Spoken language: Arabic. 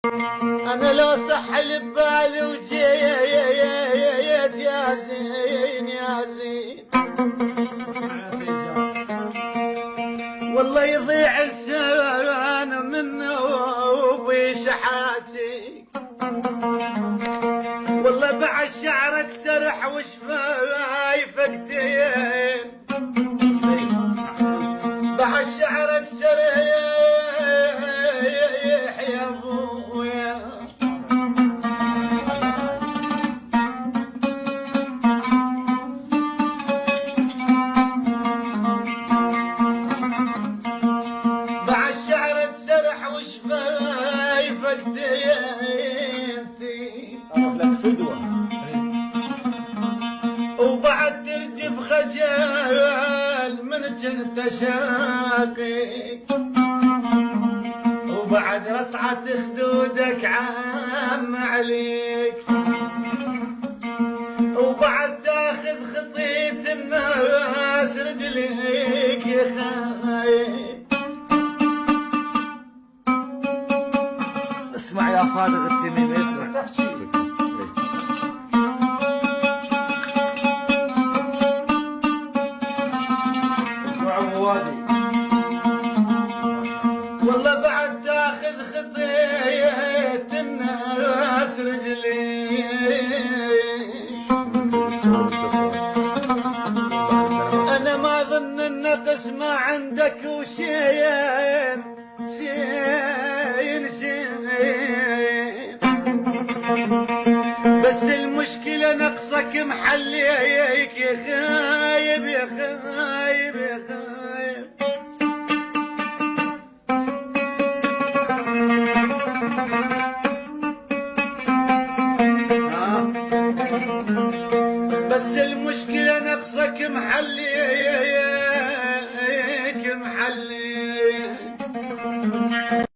انا لو صح لبالي وجيت يا زين يا زين والله يضيع لسان منه وبشحاتي، والله بعد شعرك سرح وشفايفك دين، بعد شعرك سرح يا ابويا. بعد شعرك سرح وشفايفك دينتي لك فدوة، وبعد ترجف خجل من جنت شاقي، وبعد رصعة خدودك عام عليك، وبعد تاخذ خطية الناس رجليك يا خايب. اسمع يا صادق التميمي، اسمع اسمع موادي. والله بعد تاخذ خطية الناس رجليك، انا ما ظن النقص ما عندك وشين شين شين، بس المشكلة نقصك محليك يا خايب يا خايب يا خايب. بس المشكلة نقصك محليك محلي